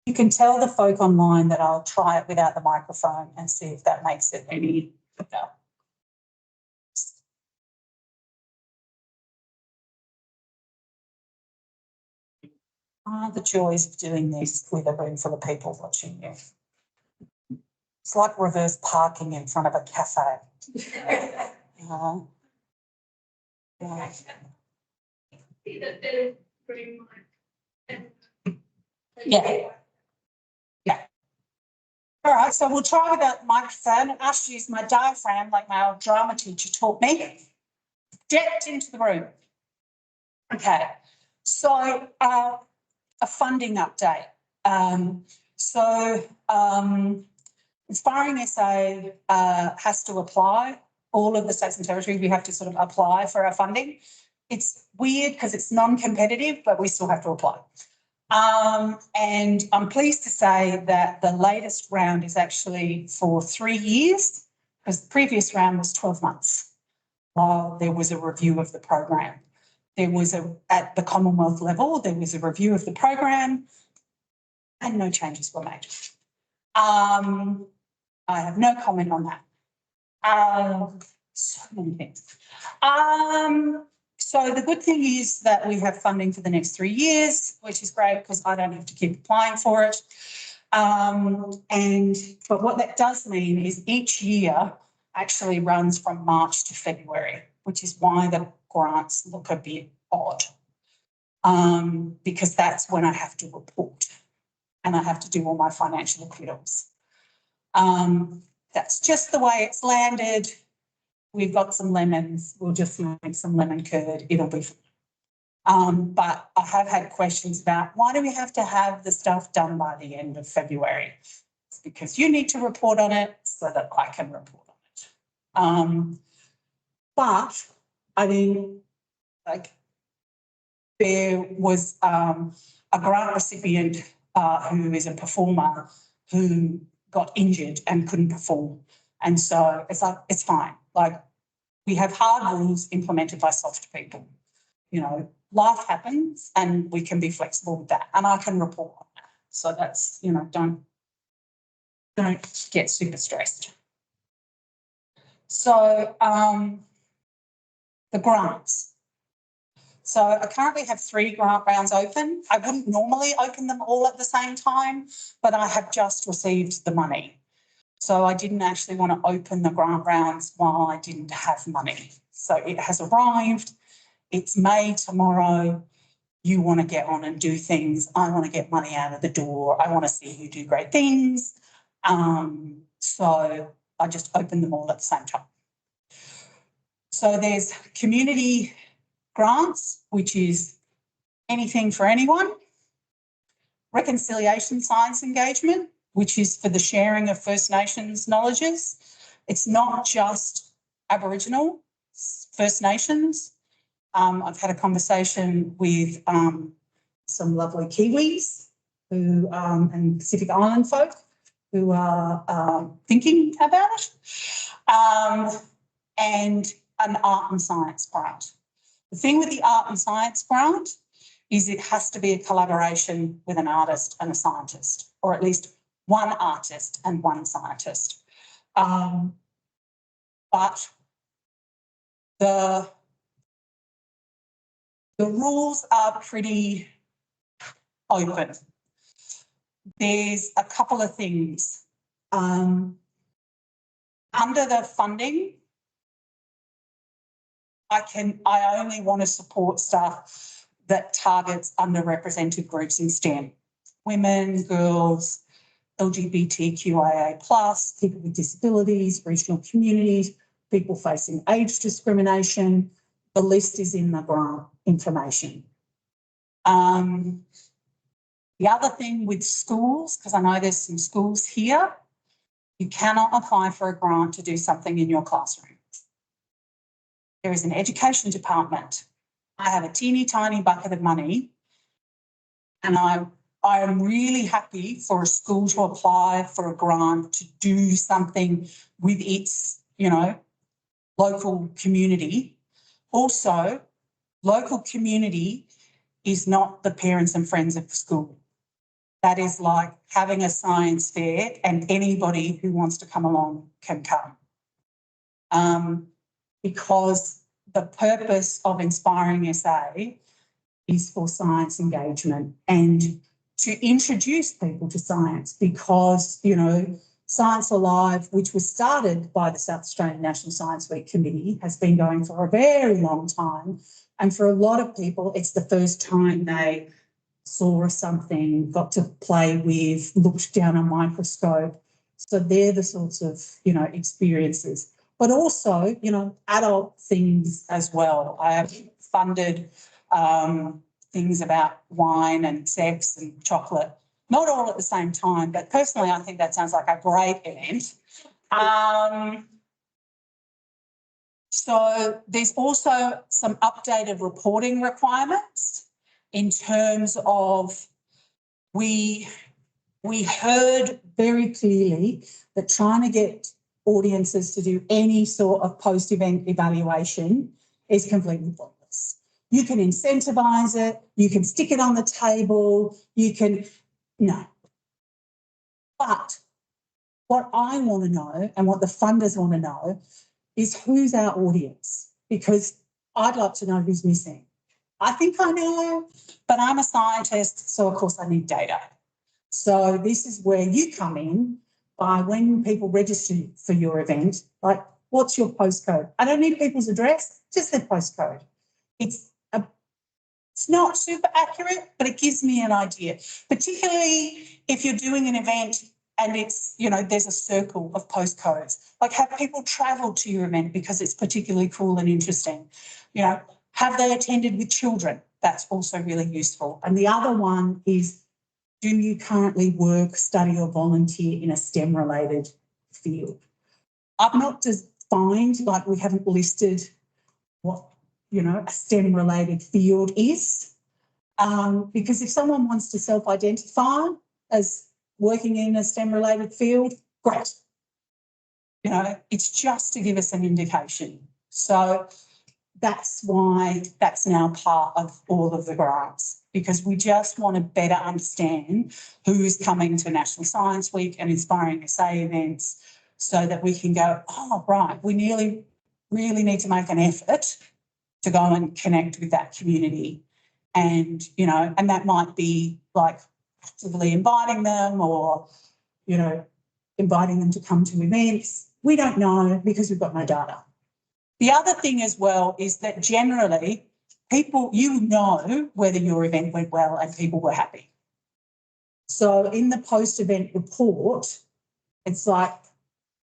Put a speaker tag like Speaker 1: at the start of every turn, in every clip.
Speaker 1: You can tell the folk online that I'll try it without the microphone and see if that makes it any better. The joys of doing this with a room full of people watching you. It's like reverse parking in front of a cafe. Yeah. Yeah. Yeah. All right, so we'll try without the microphone. Ash use my diaphragm like my old drama teacher taught me. Get into the room. Okay, so a funding update. Inspiring SA has to apply. All of the states and territories, we have to sort of apply for our funding. It's weird because it's non-competitive, but we still have to apply. And I'm pleased to say that the latest round is actually for 3 years, because the previous round was 12 months while there was a review of the program. There was at the Commonwealth level, there was a review of the program and no changes were made. I have no comment on that. So many things. So the good thing is that we have funding for the next 3 years, which is great because I don't have to keep applying for it. But what that does mean is each year actually runs from March to February, which is why the grants look a bit odd, because that's when I have to report and I have to do all my financial acquittals. That's just the way it's landed. We've got some lemons. We'll just make some lemon curd. It'll be fine. But I have had questions about why do we have to have the stuff done by the end of February? It's because you need to report on it so that I can report on it. But I mean, like, there was a grant recipient who is a performer who got injured and couldn't perform. And so it's like, it's fine. Like, we have hard rules implemented by soft people. You know, life happens and we can be flexible with that. And I can report on that. So that's, you know, don't get super stressed. So the grants. So I currently have 3 grant rounds open. I wouldn't normally open them all at the same time, but I have just received the money. So I didn't actually want to open the grant rounds while I didn't have money. So it has arrived. It's May tomorrow. You want to get on and do things. I want to get money out of the door. I want to see you do great things. So I just opened them all at the same time. So there's community grants, which is anything for anyone. Reconciliation science engagement, which is for the sharing of First Nations knowledges. It's not just Aboriginal, First Nations. I've had a conversation with some lovely Kiwis who and Pacific Island folk who are thinking about it, and an art and science grant. The thing with the art and science grant is it has to be a collaboration with an artist and a scientist, or at least one artist and one scientist. But the rules are pretty open. There's a couple of things. Under the funding, I only want to support stuff that targets underrepresented groups in STEM. Women, girls, LGBTQIA+, people with disabilities, regional communities, people facing age discrimination. The list is in the grant information. The other thing with schools, because I know there's some schools here, you cannot apply for a grant to do something in your classroom. There is an education department. I have a teeny tiny bucket of money, and I am really happy for a school to apply for a grant to do something with its, you know, local community. Also, local community is not the parents and friends of the school. that is like having a science fair and anybody who wants to come along can come. Because the purpose of Inspiring SA is for science engagement and to introduce people to science because, you know, Science Alive, which was started by the South Australian National Science Week Committee, has been going for a very long time. And for a lot of people, it's the first time they saw something, got to play with, looked down a microscope. So they're the sorts of, you know, experiences. But also, you know, adult things as well. I have funded things about wine and sex and chocolate. Not all at the same time, but personally, I think that sounds like a great event. So there's also some updated reporting requirements in terms of we heard very clearly that trying to get audiences to do any sort of post-event evaluation is completely pointless. You can incentivise it, you can stick it on the table, you can, no. But what I want to know and what the funders want to know is who's our audience, because I'd like to know who's missing. I think I know, but I'm a scientist, so of course I need data. So this is where you come in by when people register for your event, like, what's your postcode? I don't need people's address, just their postcode. It's not super accurate, but it gives me an idea, particularly if you're doing an event and it's, you know, there's a circle of postcodes. Like, have people travelled to your event because it's particularly cool and interesting? You know, have they attended with children? That's also really useful. And the other one is, do you currently work, study or volunteer in a STEM-related field? I've not defined, like we haven't listed what, you know, a STEM-related field is, because if someone wants to self-identify as working in a STEM-related field, great. You know, it's just to give us an indication. So that's why that's now part of all of the grants, because we just want to better understand who's coming to National Science Week and Inspiring SA events so that we can go, oh, right, we really need to make an effort to go and connect with that community. And, you know, and that might be like actively inviting them or, you know, inviting them to come to events. We don't know because we've got no data. The other thing as well is that generally people, you know whether your event went well and people were happy. So in the post-event report, it's like,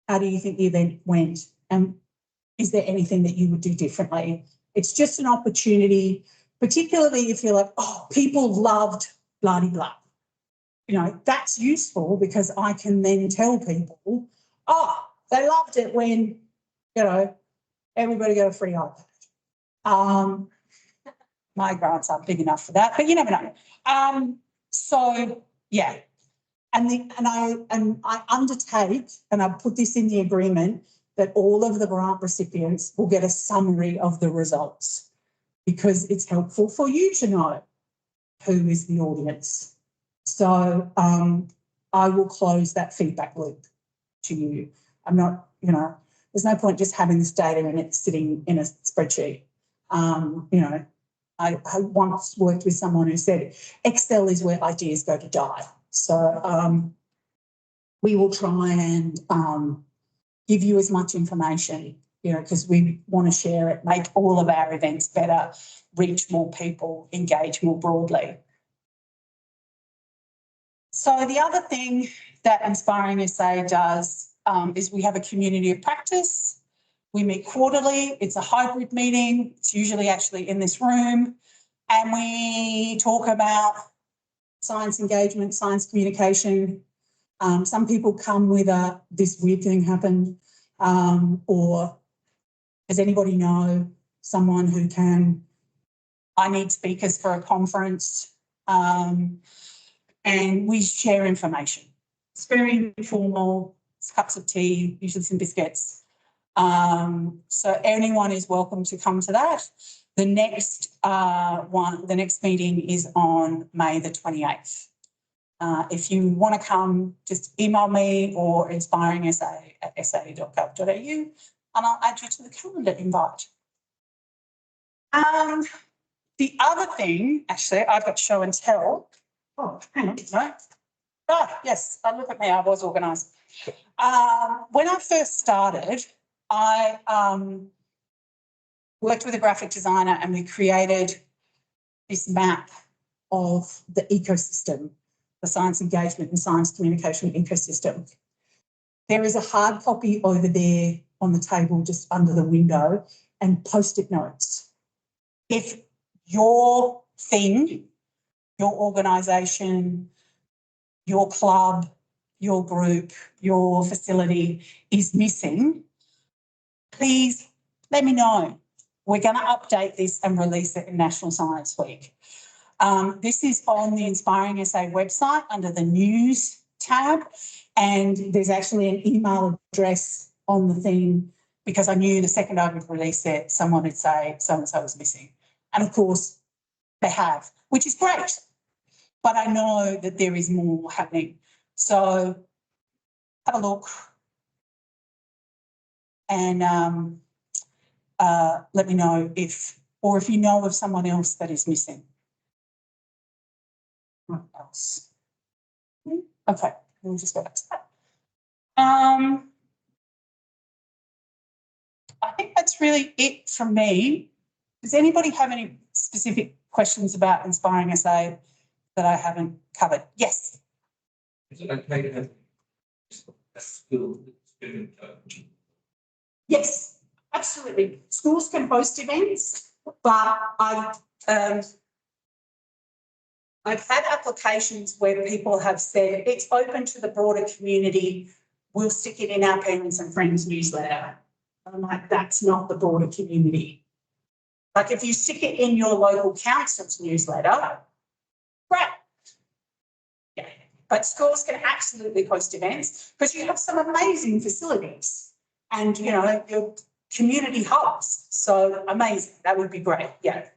Speaker 1: how do you think the event went? And is there anything that you would do differently? It's just an opportunity, particularly if you're like, oh, people loved blah-de-blah. You know, that's useful because I can then tell people, oh, they loved it when, you know, everybody got a free iPad. My grants aren't big enough for that, but you never know. So yeah, and I undertake, and I put this in the agreement, that all of the grant recipients will get a summary of the results because it's helpful for you to know who is the audience. So I will close that feedback loop to you. I'm not, you know, there's no point just having this data and it sitting in a spreadsheet. You know, I once worked with someone who said Excel is where ideas go to die. So we will try and give you as much information, you know, because we want to share it, make all of our events better, reach more people, engage more broadly. So the other thing that Inspiring SA does is we have a community of practice. We meet quarterly. It's a hybrid meeting. It's usually actually in this room. And we talk about science engagement, science communication. Some people come with this weird thing happened, or does anybody know someone who can, I need speakers for a conference, and we share information. It's very informal, it's cups of tea, usually some biscuits. So anyone is welcome to come to that. The next the next meeting is on May the 28th. If you want to come, just email me or inspiringsa@sa.gov.au and I'll add you to the calendar invite. The other thing, actually, I've got show and tell. Oh, hang on, no. Ah, yes, look at me, I was organised. When I first started, I worked with a graphic designer and we created this map of the ecosystem, the science engagement and science communication ecosystem. There is a hard copy over there on the table just under the window and post-it notes. If your thing, your organisation, your club, your group, your facility is missing, please let me know. We're going to update this and release it in National Science Week. This is on the Inspiring SA website under the news tab, and there's actually an email address on the thing because I knew the second I would release it, someone would say so-and-so was missing. And of course, they have, which is great. But I know that there is more happening. So have a look and let me know if you know of someone else that is missing. What else? Okay, we'll just go back to that. I think that's really it from me. Does anybody have any specific questions about Inspiring SA that I haven't covered? Yes.
Speaker 2: Is it okay to have a school?
Speaker 1: Yes, absolutely. Schools can host events, but I've had applications where people have said it's open to the broader community. We'll stick it in our parents and friends newsletter. I'm like, that's not the broader community. Like if you stick it in your local council's newsletter, great. Yeah. But schools can absolutely host events because you have some amazing facilities and, you know, your community hubs. So amazing. That would be great. Yeah.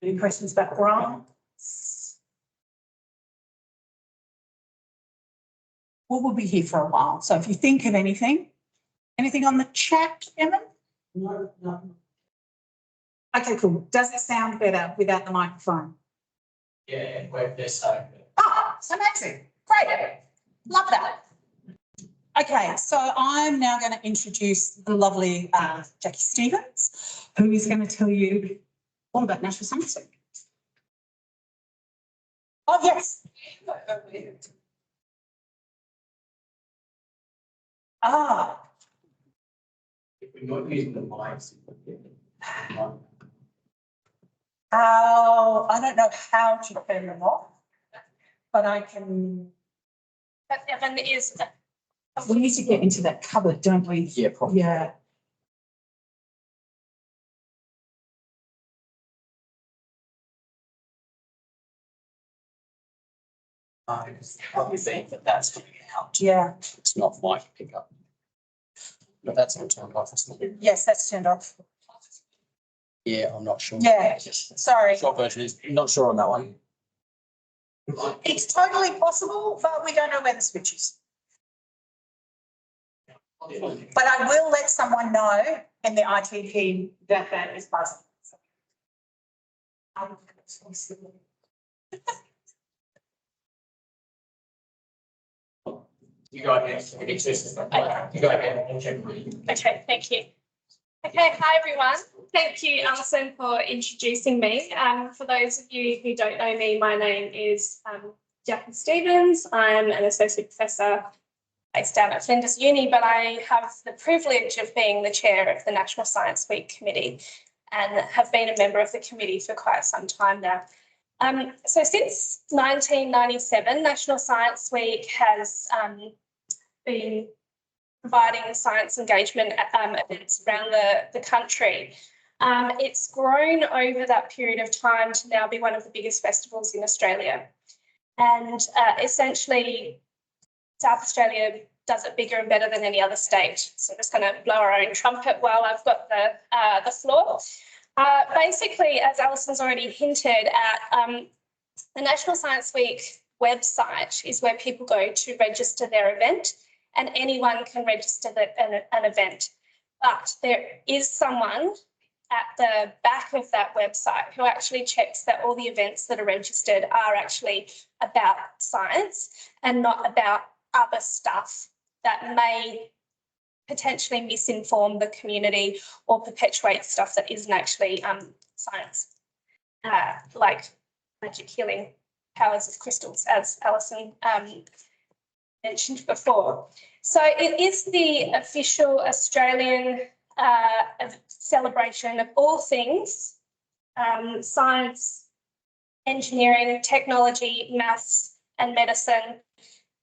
Speaker 1: Any questions about grants? We'll be here for a while. So if you think of anything on the chat, Emma? No. Okay, cool. Does it sound better without the microphone?
Speaker 2: Yeah, we're this side.
Speaker 1: Oh, amazing. Great. Love that. Okay, so I'm now going to introduce the lovely Jackie Stevens, who is going to tell you all about National Science Week. Oh, yes.
Speaker 2: If we're not using the mics.
Speaker 1: I don't know how to turn them off, but I can.
Speaker 3: But Evan is.
Speaker 1: We need to get into that cupboard, don't we?
Speaker 2: Yeah, probably.
Speaker 1: Yeah.
Speaker 2: Probably think that that's coming out.
Speaker 1: Yeah.
Speaker 2: It's not mic pickup. But that's not turned off, isn't it?
Speaker 1: Yes, that's turned off.
Speaker 2: Yeah, I'm not sure.
Speaker 1: Yeah. Sorry.
Speaker 2: Short version is not sure on that one.
Speaker 1: It's totally possible, but we don't know where the switch is. But I will let someone know in the IT team that that is possible.
Speaker 2: You go ahead. You go ahead.
Speaker 3: Okay, thank you. Okay, hi everyone. Thank you, Alison, for introducing me. For those of you who don't know me, my name is Jackie Stevens. I'm an associate professor based down at Flinders Uni, but I have the privilege of being the chair of the National Science Week Committee and have been a member of the committee for quite some time now. So since 1997, National Science Week has been providing science engagement events around the country. It's grown over that period of time to now be one of the biggest festivals in Australia. And essentially, South Australia does it bigger and better than any other state. So I'm just going to blow our own trumpet while I've got the floor. Basically, as Alison's already hinted at, the National Science Week website is where people go to register their event, and anyone can register an event. But there is someone at the back of that website who actually checks that all the events that are registered are actually about science and not about other stuff that may potentially misinform the community or perpetuate stuff that isn't actually science, like magic healing powers of crystals, as Alison mentioned before. So it is the official Australian celebration of all things science, engineering, technology, maths and medicine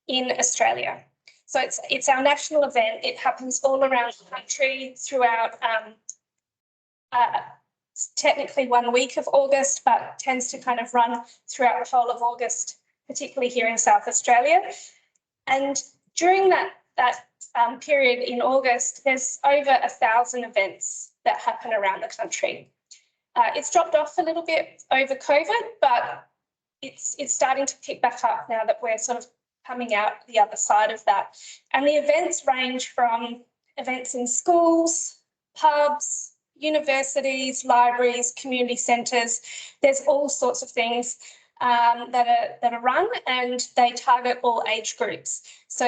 Speaker 3: in Australia. So it's our national event. It happens all around the country throughout technically 1 week of August, but tends to kind of run throughout the whole of August, particularly here in South Australia. And during that period in August, there's over 1,000 events that happen around the country. It's dropped off a little bit over COVID, but it's starting to pick back up now that we're sort of coming out the other side of that. And the events range from events in schools, pubs, universities, libraries, community centres. There's all sorts of things that are run, and they target all age groups. So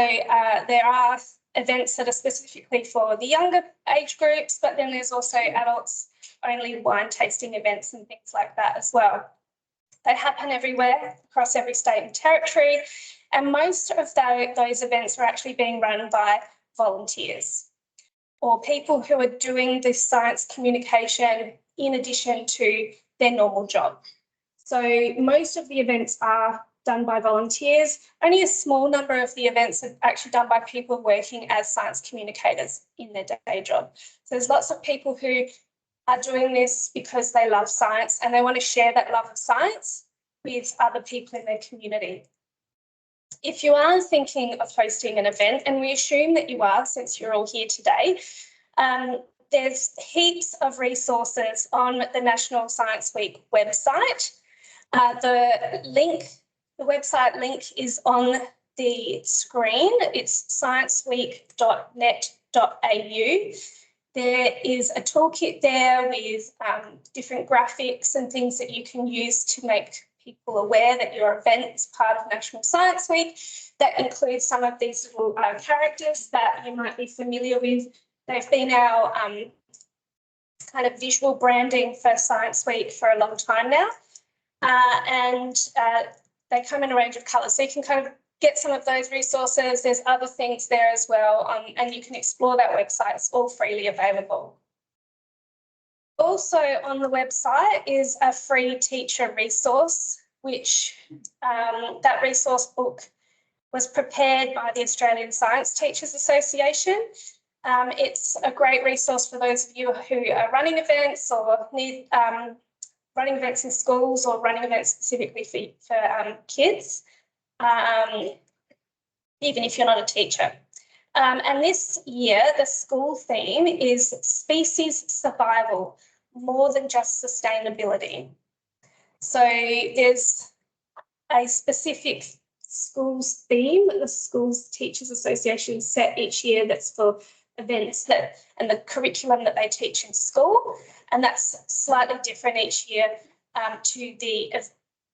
Speaker 3: there are events that are specifically for the younger age groups, but then there's also adults only wine tasting events and things like that as well. They happen everywhere across every state and territory, and most of those events are actually being run by volunteers or people who are doing this science communication in addition to their normal job. So most of the events are done by volunteers. Only a small number of the events are actually done by people working as science communicators in their day job. So there's lots of people who are doing this because they love science and they want to share that love of science with other people in their community. If you are thinking of hosting an event, and we assume that you are since you're all here today, there's heaps of resources on the National Science Week website. The website link is on the screen. It's scienceweek.net.au. There is a toolkit there with different graphics and things that you can use to make people aware that your event is part of National Science Week. That includes some of these little characters that you might be familiar with. They've been our kind of visual branding for Science Week for a long time now. And they come in a range of colours. So you can kind of get some of those resources. There's other things there as well, and you can explore that website. It's all freely available. Also on the website is a free teacher resource, which that resource book was prepared by the Australian Science Teachers Association. It's a great resource for those of you who are running events or need running events in schools or running events specifically for kids, even if you're not a teacher. And this year, the school theme is species survival, more than just sustainability. So there's a specific schools theme that the Schools Teachers Association set each year that's for events and the curriculum that they teach in school. And that's slightly different each year to the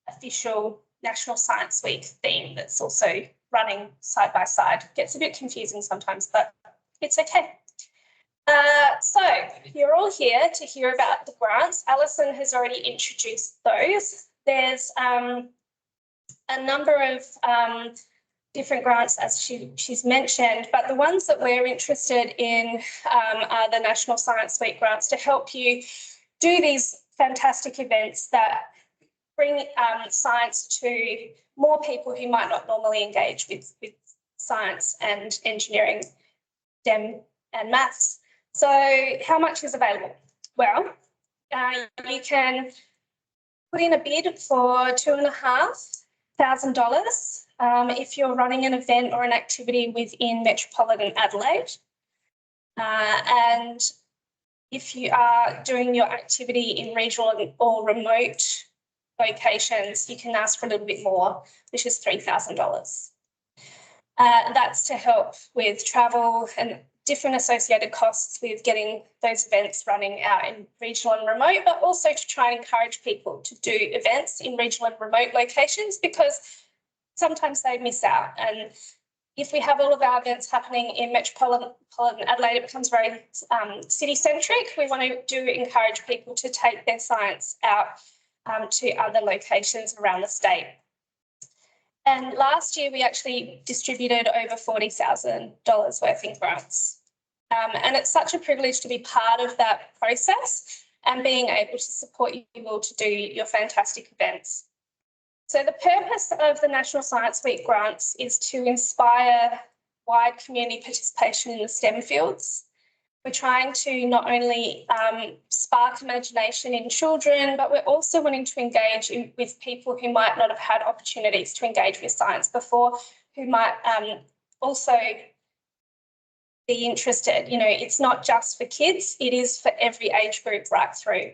Speaker 3: official National Science Week theme that's also running side by side. Gets a bit confusing sometimes, but it's okay. So you're all here to hear about the grants. Alison has already introduced those. There's a number of different grants, as she's mentioned, but the ones that we're interested in are the National Science Week grants to help you do these fantastic events that bring science to more people who might not normally engage with science and engineering, STEM and maths. So how much is available? Well, you can put in a bid for $2,500 if you're running an event or an activity within Metropolitan Adelaide. And if you are doing your activity in regional or remote locations, you can ask for a little bit more, which is $3,000. That's to help with travel and different associated costs with getting those events running out in regional and remote, but also to try and encourage people to do events in regional and remote locations, because sometimes they miss out. And if we have all of our events happening in metropolitan Adelaide, it becomes very city-centric. We want to encourage people to take their science out to other locations around the state. And last year, we actually distributed over $40,000 worth in grants. And it's such a privilege to be part of that process and being able to support you all to do your fantastic events. So the purpose of the National Science Week grants is to inspire wide community participation in the STEM fields. We're trying to not only spark imagination in children, but we're also wanting to engage with people who might not have had opportunities to engage with science before, who might also be interested. You know, it's not just for kids, it is for every age group right through.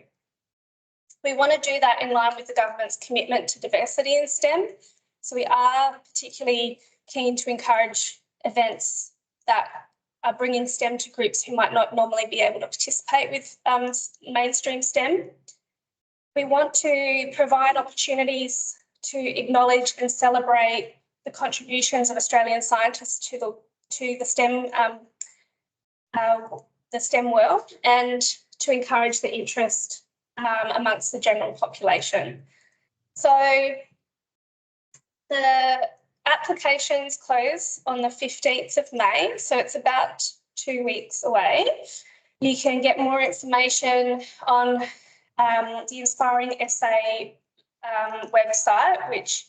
Speaker 3: We want to do that in line with the government's commitment to diversity in STEM. So we are particularly keen to encourage events that are bringing STEM to groups who might not normally be able to participate with mainstream STEM. We want to provide opportunities to acknowledge and celebrate the contributions of Australian scientists to the STEM world, and to encourage the interest amongst the general population. So the applications close on the 15th of May, so it's about 2 weeks away. You can get more information on the Inspiring Essay website, which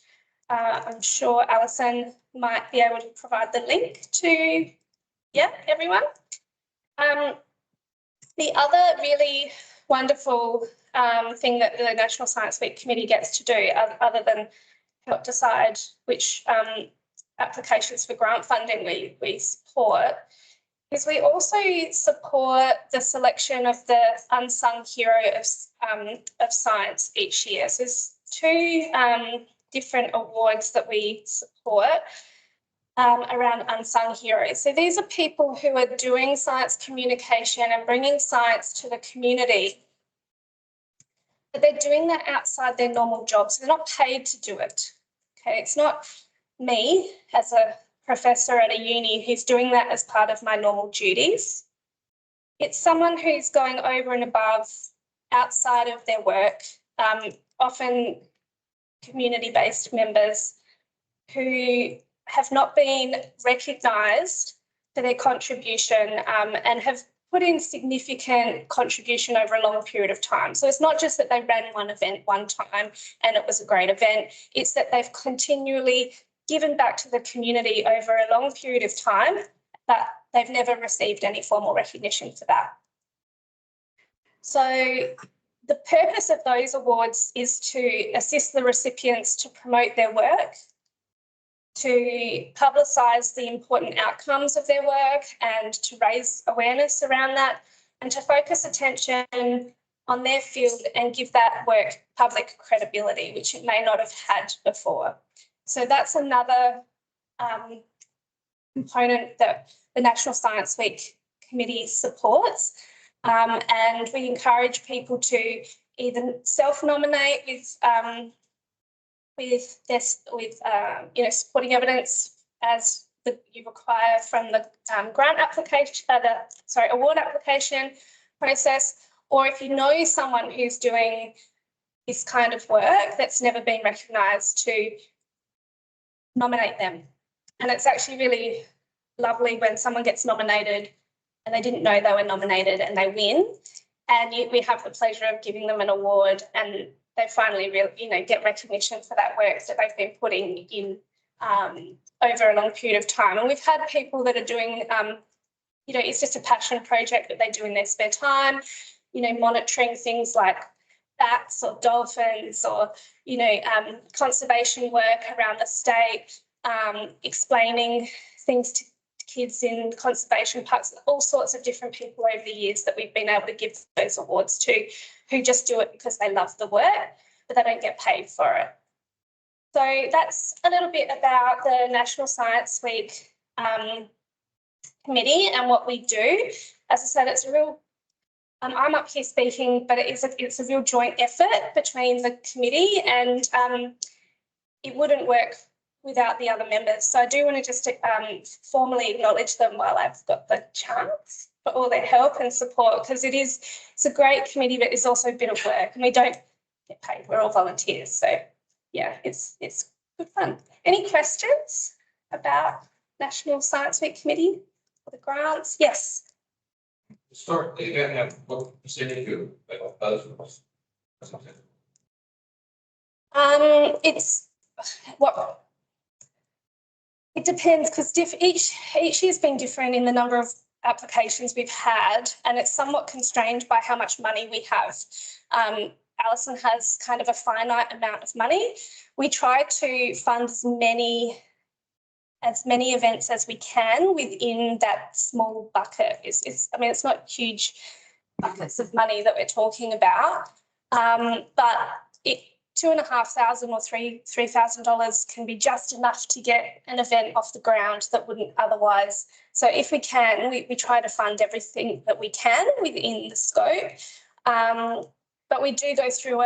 Speaker 3: I'm sure Alison might be able to provide the link to, everyone. The other really wonderful thing that the National Science Week Committee gets to do, other than help decide which applications for grant funding we support, is we also support the selection of the unsung hero of science each year. So there's two different awards that we support around unsung heroes. So these are people who are doing science communication and bringing science to the community, but they're doing that outside their normal jobs. They're not paid to do it. Okay, it's not me as a professor at a uni who's doing that as part of my normal duties. It's someone who's going over and above outside of their work, often community-based members who have not been recognised for their contribution and have put in significant contribution over a long period of time. So it's not just that they ran one event one time and it was a great event, it's that they've continually given back to the community over a long period of time, but they've never received any formal recognition for that. So the purpose of those awards is to assist the recipients to promote their work, to publicise the important outcomes of their work and to raise awareness around that, and to focus attention on their field and give that work public credibility, which it may not have had before. So that's another component that the National Science Week Committee supports. And we encourage people to either self-nominate with supporting evidence as you require from the grant application, award application process, or if you know someone who's doing this kind of work that's never been recognised, to nominate them. And it's actually really lovely when someone gets nominated and they didn't know they were nominated and they win, and we have the pleasure of giving them an award, and they finally get recognition for that work that they've been putting in over a long period of time. And we've had people that are doing, it's just a passion project that they do in their spare time, monitoring things like bats or dolphins or, conservation work around the state, explaining things to kids in conservation parks, all sorts of different people over the years that we've been able to give those awards to, who just do it because they love the work, but they don't get paid for it. So that's a little bit about the National Science Week committee and what we do. As I said, it's a real, I'm up here speaking, but it's a real joint effort between the committee, and it wouldn't work without the other members. So I do want to just formally acknowledge them while I've got the chance, for all their help and support, because it's a great committee, but it's also a bit of work, and we don't get paid. We're all volunteers. So yeah, it's good fun. Any questions about National Science Week Committee or the grants? Yes.
Speaker 4: Historically, you have what percentage of those?
Speaker 3: It's what it depends, because each year's been different in the number of applications we've had, and it's somewhat constrained by how much money we have. Alison has kind of a finite amount of money. We try to fund as many events as we can within that small bucket. I mean, it's not huge buckets of money that we're talking about, but $2,500 or $3,000 can be just enough to get an event off the ground that wouldn't otherwise. So if we can, we try to fund everything that we can within the scope. But we do go through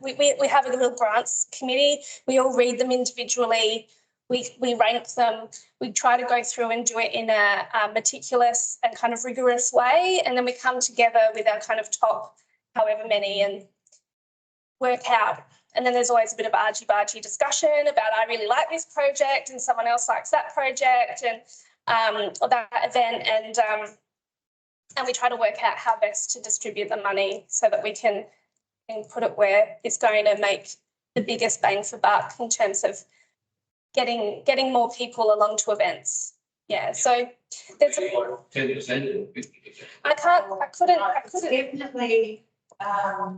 Speaker 3: we have a little grants committee. We all read them individually. We rank them. We try to go through and do it in a meticulous and kind of rigorous way. And then we come together with our kind of top however many and work out. And then there's always a bit of argy-bargy discussion about, I really like this project and someone else likes that project and or that event, and we try to work out how best to distribute the money so that we can put it where it's going to make the biggest bang for buck in terms of getting more people along to events. Yeah, so there's
Speaker 4: 10% or 50%.
Speaker 3: I couldn't
Speaker 5: Definitely.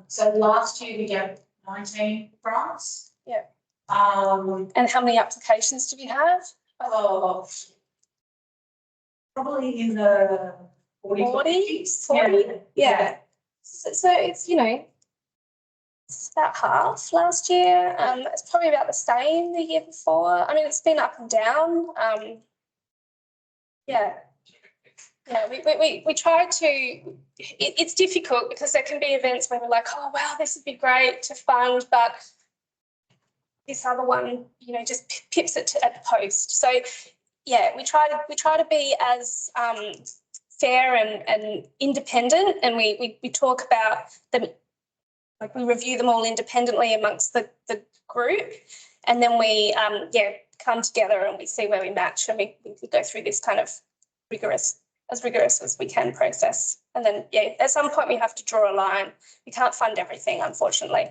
Speaker 5: So last year we gave 19 grants.
Speaker 3: Yeah.
Speaker 5: And
Speaker 3: how many applications do we have?
Speaker 5: probably in the 40.
Speaker 3: 40? Yeah. So it's, it's about half last year. It's probably about the same the year before. I mean, it's been up and down. Yeah, we try to, it's difficult because there can be events where we're like, oh, wow, this would be great to fund, but this other one, just pips it at the post. So yeah, we try to be as fair and independent, and we talk about them, like we review them all independently amongst the group, and then we come together and we see where we match, and we go through this kind of rigorous as we can process. And then at some point we have to draw a line. We can't fund everything, unfortunately.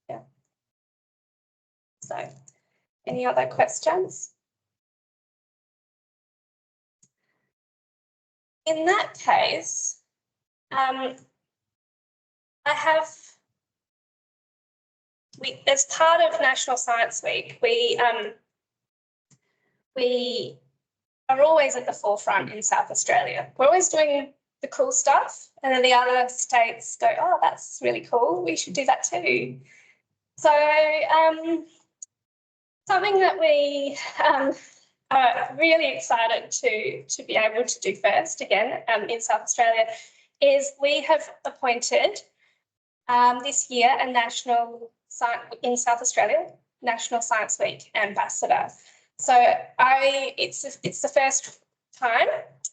Speaker 3: Yeah. So any other questions? In that case, as part of National Science Week, we are always at the forefront in South Australia. We're always doing the cool stuff, and then the other states go, oh, that's really cool, we should do that too. So something that we are really excited to be able to do first again in South Australia is we have appointed this year a in South Australia National Science Week ambassador. So it's the first time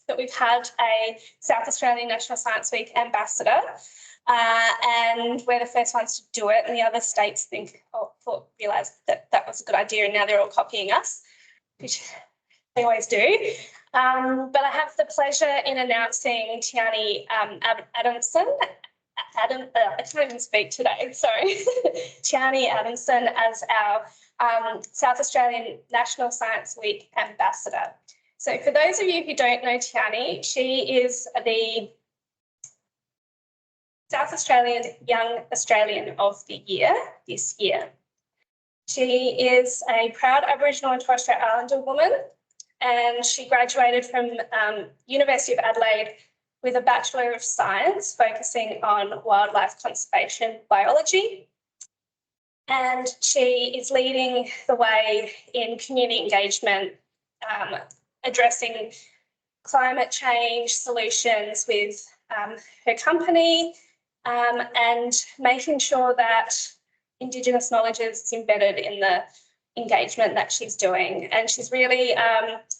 Speaker 3: that we've had a South Australian National Science Week ambassador, and we're the first ones to do it, and the other states realised that was a good idea, and now they're all copying us, which they always do. But I have the pleasure in announcing Tiani Adamson. I can't even speak today, sorry. Tiani Adamson as our South Australian National Science Week ambassador. So for those of you who don't know Tiani, she is the South Australian Young Australian of the Year this year. She is a proud Aboriginal and Torres Strait Islander woman and she graduated from University of Adelaide with a Bachelor of Science focusing on wildlife conservation biology. And she is leading the way in community engagement, addressing climate change solutions with her company, and making sure that Indigenous knowledge is embedded in the engagement that she's doing. And she's really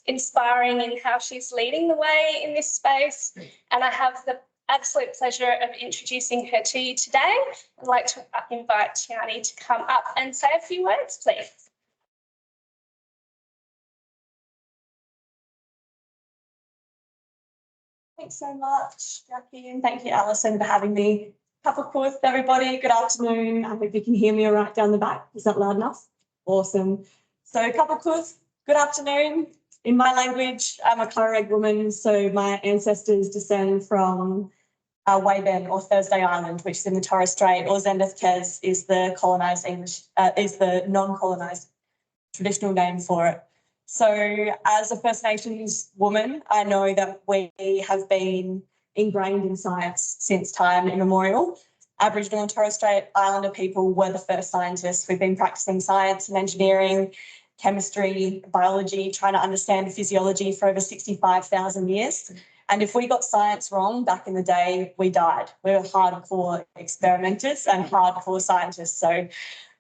Speaker 3: inspiring in how she's leading the way in this space. And I have the absolute pleasure of introducing her to you today. I'd like to invite Tiani to come up and say a few words, please.
Speaker 6: Thanks so much, Jackie, and thank you, Alison, for having me. Kapakurth, everybody. Good afternoon. I hope you can hear me all right down the back. Is that loud enough? Awesome. So Kapakurth, good afternoon. In my language, I'm a Karaeg woman, so my ancestors descend from Wayben or Thursday Island, which is in the Torres Strait, or Xanthus is the colonised English, is the non-colonised traditional name for it. So as a First Nations woman, I know that we have been ingrained in science since time immemorial. Aboriginal and Torres Strait Islander people were the first scientists. We've been practicing science and engineering, chemistry, biology, trying to understand physiology for over 65,000 years. And if we got science wrong back in the day, we died. We were hardcore experimenters and hardcore scientists. So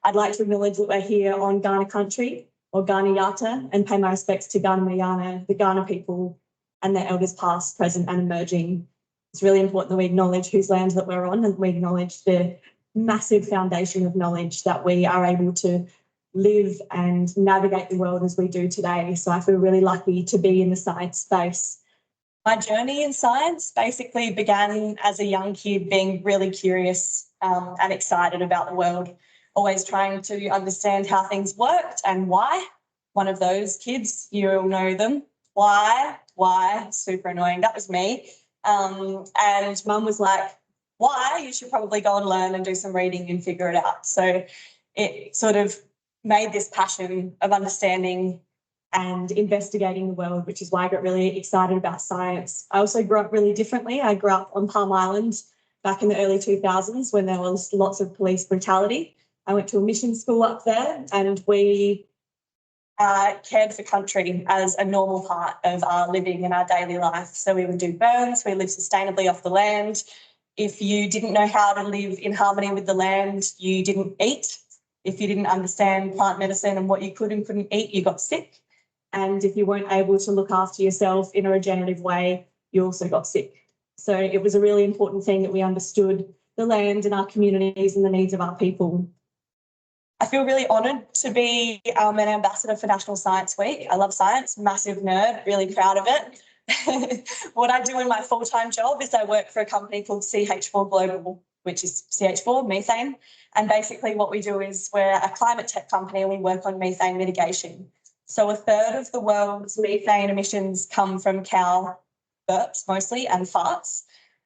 Speaker 6: I'd like to acknowledge that we're here on Kaurna country, or Kaurna Yata, and pay my respects to Kaurna Mayana, the Kaurna people and their elders past, present and emerging. It's really important that we acknowledge whose land that we're on, and we acknowledge the massive foundation of knowledge that we are able to live and navigate the world as we do today. So I feel really lucky to be in the science space. My journey in science basically began as a young kid being really curious and excited about the world, always trying to understand how things worked and why. One of those kids, you all know them. Why, super annoying. That was me. And mum was like, why? You should probably go and learn and do some reading and figure it out. So it sort of made this passion of understanding and investigating the world, which is why I got really excited about science. I also grew up really differently. I grew up on Palm Island back in the early 2000s when there was lots of police brutality. I went to a mission school up there, and we cared for country as a normal part of our living and our daily life. So we would do burns, we lived sustainably off the land. If you didn't know how to live in harmony with the land, you didn't eat. If you didn't understand plant medicine and what you could and couldn't eat, you got sick. And if you weren't able to look after yourself in a regenerative way, you also got sick. So it was a really important thing that we understood the land and our communities and the needs of our people. I feel really honoured to be an ambassador for National Science Week. I love science, massive nerd, really proud of it. What I do in my full-time job is I work for a company called CH4 Global, which is CH4, methane. And basically what we do is we're a climate tech company and we work on methane mitigation. So a third of the world's methane emissions come from cow burps mostly and farts.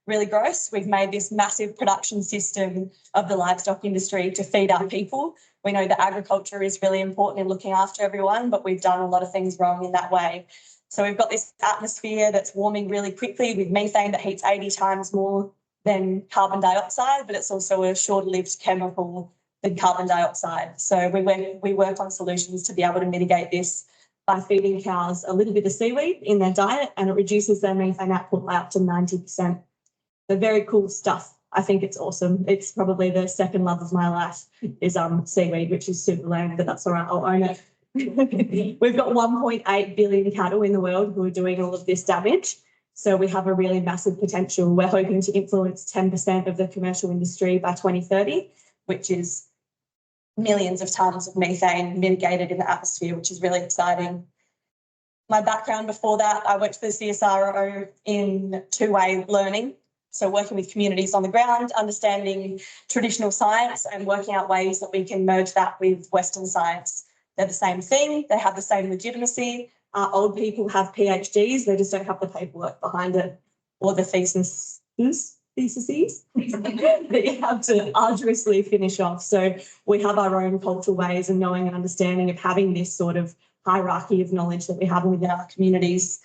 Speaker 6: Really gross. We've made this massive production system of the livestock industry to feed our people. We know that agriculture is really important in looking after everyone, but we've done a lot of things wrong in that way. So we've got this atmosphere that's warming really quickly with methane that heats 80 times more than carbon dioxide, but it's also a short-lived chemical than carbon dioxide. So we work on solutions to be able to mitigate this by feeding cows a little bit of seaweed in their diet, and it reduces their methane output by up to 90%. So very cool stuff. I think it's awesome. It's probably the second love of my life is seaweed, which is super lame, but that's all right. I'll own it. We've got 1.8 billion cattle in the world who are doing all of this damage. So we have a really massive potential. We're hoping to influence 10% of the commercial industry by 2030, which is millions of tonnes of methane mitigated in the atmosphere, which is really exciting. My background before that, I worked for the CSIRO in two-way learning. So working with communities on the ground, understanding traditional science and working out ways that we can merge that with Western science. They're the same thing. They have the same legitimacy. Old people have PhDs. They just don't have the paperwork behind it or the theses that you have to arduously finish off. So we have our own cultural ways and knowing and understanding of having this sort of hierarchy of knowledge that we have within our communities.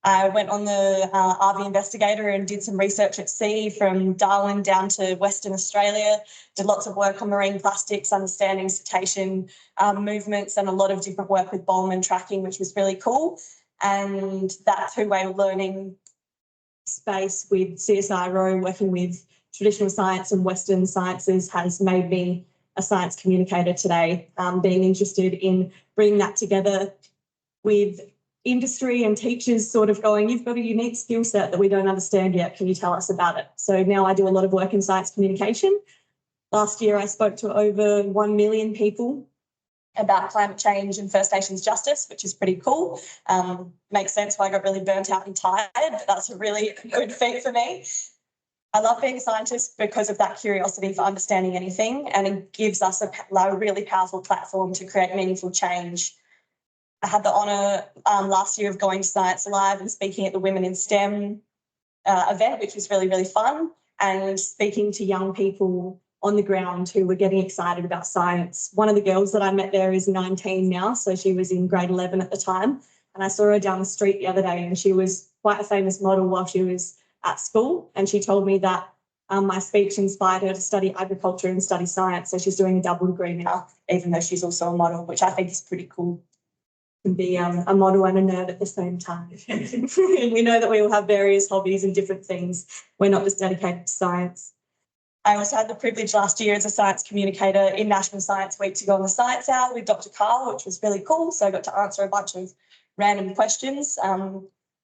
Speaker 6: I went on the RV Investigator and did some research at sea from Darwin down to Western Australia, did lots of work on marine plastics, understanding cetacean movements, and a lot of different work with Bowman tracking, which was really cool. And that two-way learning space with CSIRO, working with traditional science and Western sciences, has made me a science communicator today, being interested in bringing that together with industry and teachers sort of going, you've got a unique skill set that we don't understand yet. Can you tell us about it? So now I do a lot of work in science communication. Last year, I spoke to over 1 million people about climate change and First Nations justice, which is pretty cool. Makes sense why I got really burnt out and tired, but that's a really good feat for me. I love being a scientist because of that curiosity for understanding anything, and it gives us a really powerful platform to create meaningful change. I had the honour last year of going to Science Alive and speaking at the Women in STEM event, which was really, really fun, and speaking to young people on the ground who were getting excited about science. One of the girls that I met there is 19 now, so she was in grade 11 at the time, and I saw her down the street the other day, and she was quite a famous model while she was at school, and she told me that my speech inspired her to study agriculture and study science, so she's doing a double degree now, even though she's also a model, which I think is pretty cool. And be a model and a nerd at the same time. We know that we all have various hobbies and different things. We're not just dedicated to science. I also had the privilege last year as a science communicator in National Science Week to go on the Science Hour with Dr. Carl, which was really cool. So I got to answer a bunch of random questions.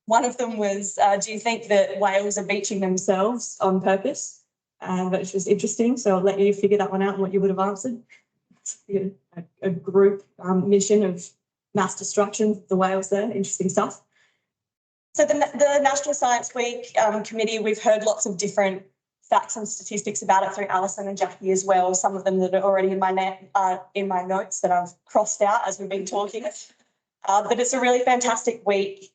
Speaker 6: One of them was, do you think that whales are beaching themselves on purpose? Which was interesting. So I'll let you figure that one out and what you would have answered. A group mission of mass destruction, the whales there, interesting stuff. So the National Science Week committee, we've heard lots of different facts and statistics about it through Alison and Jackie as well, some of them that are already in my notes that I've crossed out as we've been talking. But it's a really fantastic week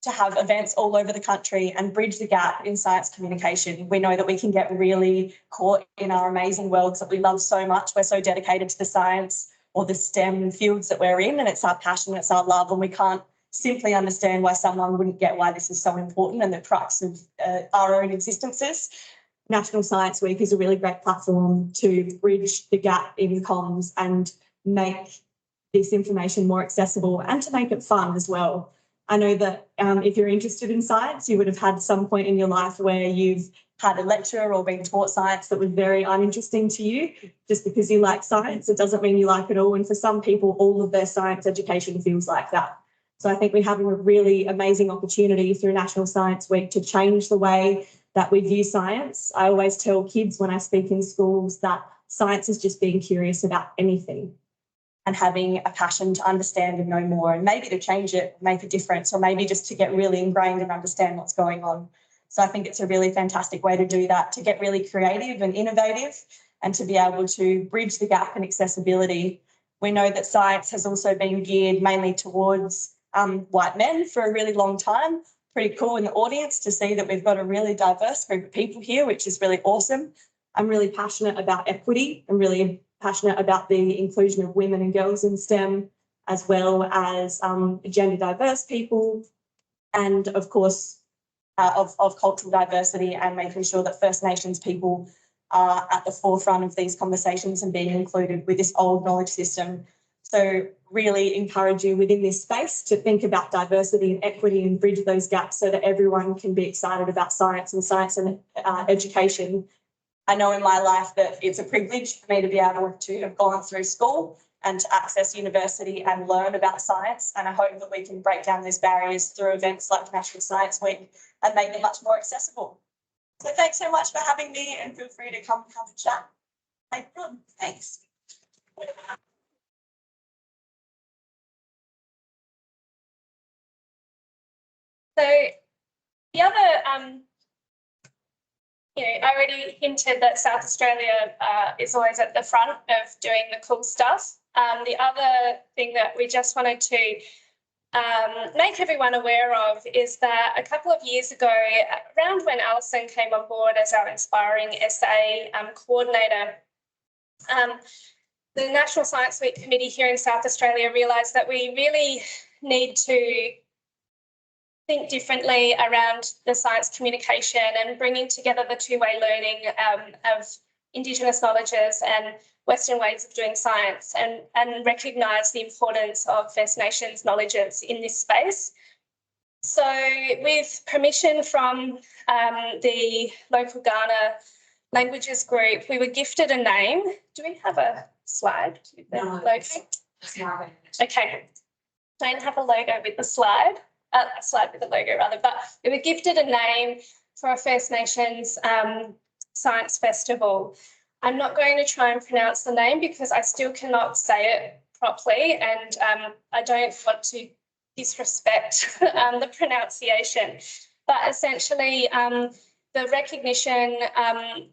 Speaker 6: to have events all over the country and bridge the gap in science communication. We know that we can get really caught in our amazing worlds that we love so much. We're so dedicated to the science or the STEM fields that we're in, and it's our passion, it's our love, and we can't simply understand why someone wouldn't get why this is so important and the crux of our own existences. National Science Week is a really great platform to bridge the gap in comms and make this information more accessible and to make it fun as well. I know that if you're interested in science, you would have had some point in your life where you've had a lecture or been taught science that was very uninteresting to you. Just because you like science, it doesn't mean you like it all. And for some people, all of their science education feels like that. So I think we have a really amazing opportunity through National Science Week to change the way that we view science. I always tell kids when I speak in schools that science is just being curious about anything and having a passion to understand and know more, and maybe to change it, make a difference, or maybe just to get really ingrained and understand what's going on. So I think it's a really fantastic way to do that, to get really creative and innovative and to be able to bridge the gap in accessibility. We know that science has also been geared mainly towards white men for a really long time. Pretty cool in the audience to see that we've got a really diverse group of people here, which is really awesome. I'm really passionate about equity. I'm really passionate about the inclusion of women and girls in STEM, as well as gender diverse people, and of course of cultural diversity, and making sure that First Nations people are at the forefront of these conversations and being included with this old knowledge system. So really encourage you within this space to think about diversity and equity and bridge those gaps so that everyone can be excited about science and education. I know in my life that it's a privilege for me to be able to have gone through school and to access university and learn about science. And I hope that we can break down those barriers through events like National Science Week and make them much more accessible. So thanks so much for having me, and feel free to come and have a chat. Thanks.
Speaker 3: So the other, I already hinted that South Australia is always at the front of doing the cool stuff. The other thing that we just wanted to make everyone aware of is that a couple of years ago, around when Alison came on board as our Inspiring SA coordinator, the National Science Week Committee here in South Australia realised that we really need to think differently around the science communication and bringing together the two-way learning of Indigenous knowledges and Western ways of doing science, and recognise the importance of First Nations knowledges in this space. So with permission from the local Kaurna languages group, we were gifted a name. Do we have a slide with the logo? Okay. Don't have a logo with the slide, a slide with a logo rather, but we were gifted a name for a First Nations science festival. I'm not going to try and pronounce the name because I still cannot say it properly, and I don't want to disrespect the pronunciation. But essentially, the recognition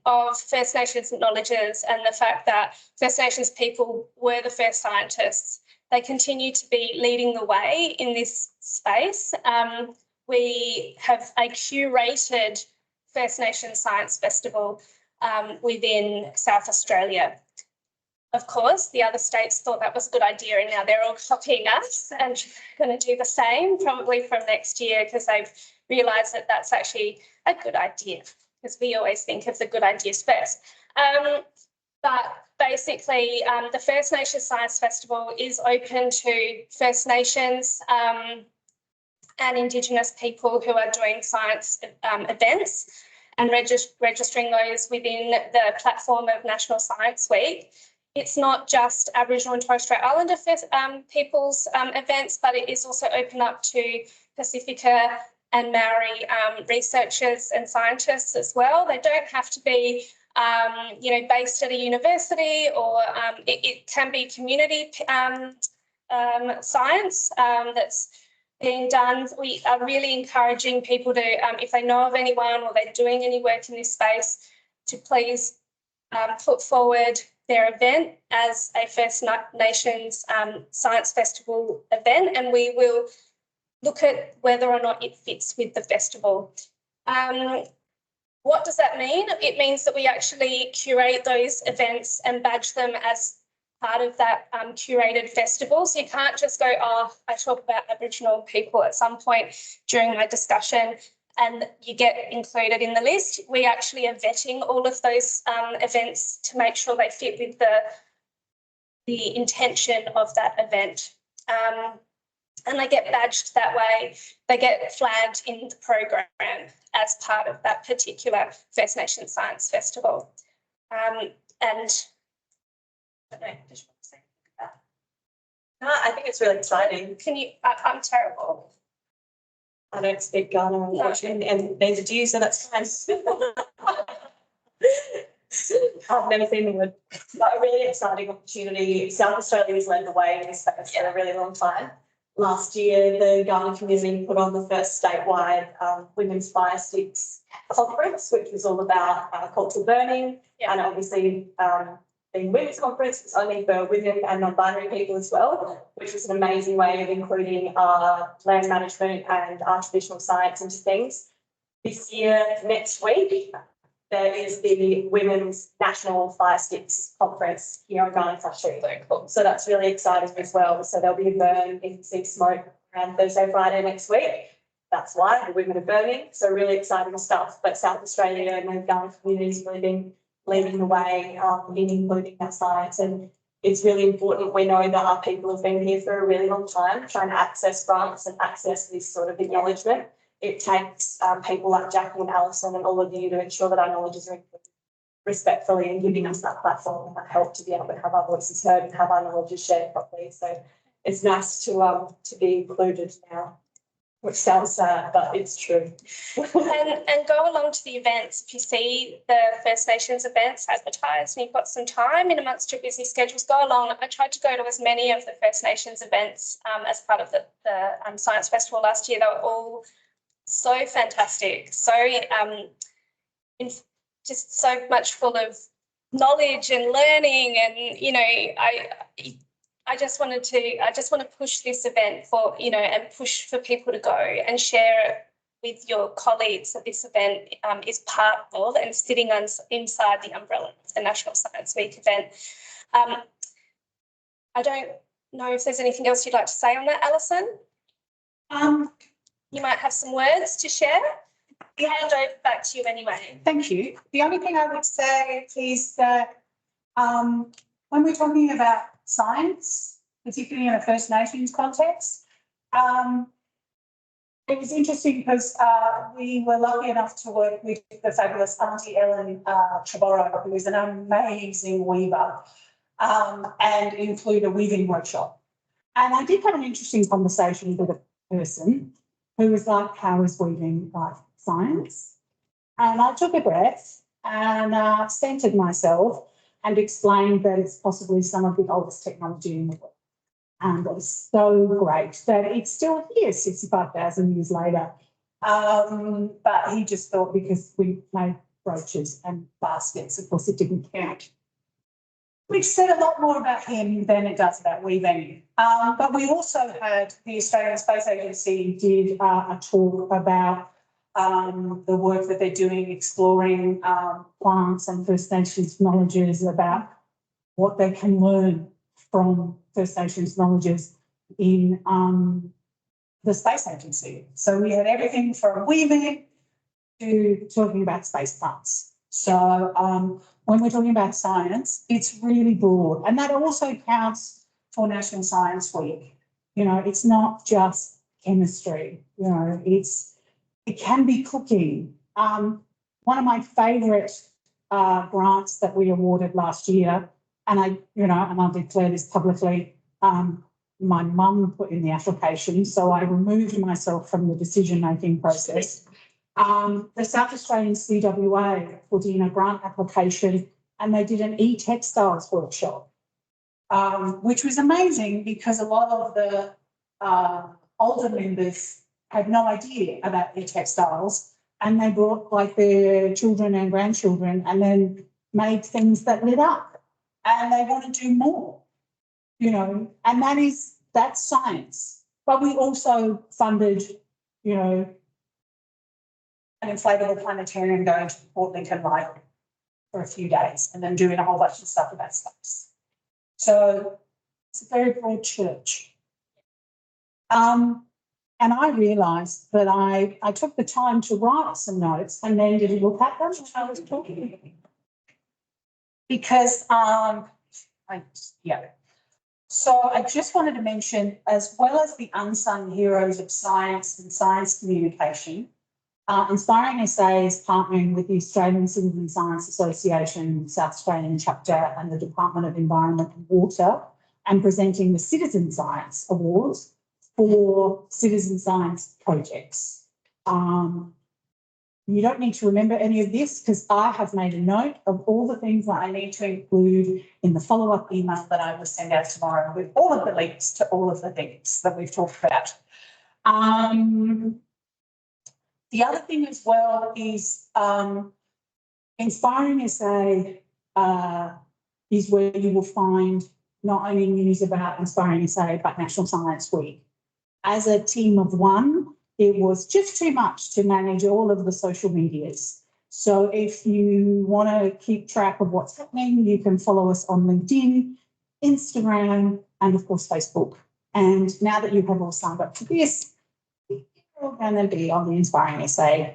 Speaker 3: of First Nations knowledges and the fact that First Nations people were the first scientists, they continue to be leading the way in this space. We have a curated First Nations Science Festival within South Australia. Of course, the other states thought that was a good idea, and now they're all copying us and going to do the same probably from next year, because they've realised that that's actually a good idea, because we always think of the good ideas first. But basically, the First Nations Science Festival is open to First Nations and Indigenous people who are doing science events and registering those within the platform of National Science Week. It's not just Aboriginal and Torres Strait Islander people's events, but it is also open up to Pacifica and Maori researchers and scientists as well. They don't have to be, based at a university, or it can be community science that's being done. We are really encouraging people to, if they know of anyone or they're doing any work in this space, to please put forward their event as a First Nations Science Festival event, and we will look at whether or not it fits with the festival. What does that mean? It means that we actually curate those events and badge them as part of that curated festival. So you can't just go, oh, I talk about Aboriginal people at some point during my discussion and you get included in the list. We actually are vetting all of those events to make sure they fit with the intention of that event. And they get badged that way. They get flagged in the program as part of that particular First Nations Science Festival. And I don't know, did you want to say anything about that?
Speaker 6: No, I think it's really exciting.
Speaker 3: Can you, I'm terrible.
Speaker 6: I don't speak Kaurna, unfortunately, and neither do you, so that's fine. I've never seen the word, but a really exciting opportunity. South Australia has led the way in this space for a really long time. Last year, the Kaurna community put on the first statewide Women's Fire Sticks conference, which was all about cultural burning, and obviously being women's conference, it's only for women and non-binary people as well, which was an amazing way of including land management and traditional science into things. This year, next week, there is the Women's National Fire Sticks Conference here in Kaurna Country. So that's really exciting as well. So there'll be a burn, you can see smoke around Thursday, Friday next week. That's why the women are burning. So really exciting stuff. But South Australia and the Kaurna community has really been leading the way in including that science. And it's really important. We know that our people have been here for a really long time trying to access grants and access this sort of acknowledgement. It takes people like Jackie and Alison and all of you to ensure that our knowledges are included respectfully and giving us that platform and that help to be able to have our voices heard and have our knowledges shared properly. So it's nice to be included now, which sounds sad, but it's true.
Speaker 3: and go along to the events. If you see the First Nations events advertised and you've got some time in amongst your busy schedules, go along. I tried to go to as many of the First Nations events as part of the Science Festival last year. They were all so fantastic, so just so much full of knowledge and learning, and I just want to push this event for and push for people to go and share with your colleagues that this event is part of and sitting inside the umbrella of the National Science Week event. I don't know if there's anything else you'd like to say on that, Alison. You might have some words to share. I'll hand over back to you anyway.
Speaker 1: Thank you. The only thing I would say is that when we're talking about science, particularly in a First Nations context, it was interesting because we were lucky enough to work with the fabulous Auntie Ellen Trevorrow, who is an amazing weaver, and include a weaving workshop. And I did have an interesting conversation with a person who was like, how is weaving like science? And I took a breath and centered myself and explained that it's possibly some of the oldest technology in the world. And it's so great that it's still here 65,000 years later. But he just thought because we made brooches and baskets, of course, it didn't count. Which said a lot more about him than it does about weaving. But we also had the Australian Space Agency did a talk about the work that they're doing exploring plants and First Nations knowledges about what they can learn from First Nations knowledges in the Space Agency. So we had everything from weaving to talking about space plants. So when we're talking about science, it's really broad. And that also counts for National Science Week. You know, it's not just chemistry, you know, it can be cooking. One of my favourite grants that we awarded last year, and I'll declare this publicly, my mum put in the application, so I removed myself from the decision-making process. The South Australian CWA put in a grant application and they did an e-textiles workshop, which was amazing because a lot of the older members had no idea about e-textiles, and they brought like their children and grandchildren and then made things that lit up, and they want to do more, you know, and that's science. But we also funded, you know, an inflatable planetarium going to Port Lincoln Light for a few days and then doing a whole bunch of stuff about space. So it's a very broad church. And I realised that I took the time to write some notes and then didn't look at them when I was talking. Because, So I just wanted to mention, as well as the unsung heroes of science and science communication, Inspiring SA is partnering with the Australian Citizen Science Association, South Australian chapter, and the Department of Environment and Water, and presenting the Citizen Science Awards for citizen science projects. You don't need to remember any of this because I have made a note of all the things that I need to include in the follow-up email that I will send out tomorrow with all of the links to all of the things that we've talked about. The other thing as well is Inspiring SA is where you will find not only news about Inspiring SA, but National Science Week. As a team of one, it was just too much to manage all of the social medias. So if you want to keep track of what's happening, you can follow us on LinkedIn, Instagram, and of course, Facebook. And now that you have all signed up to this, you're going to be on the Inspiring SA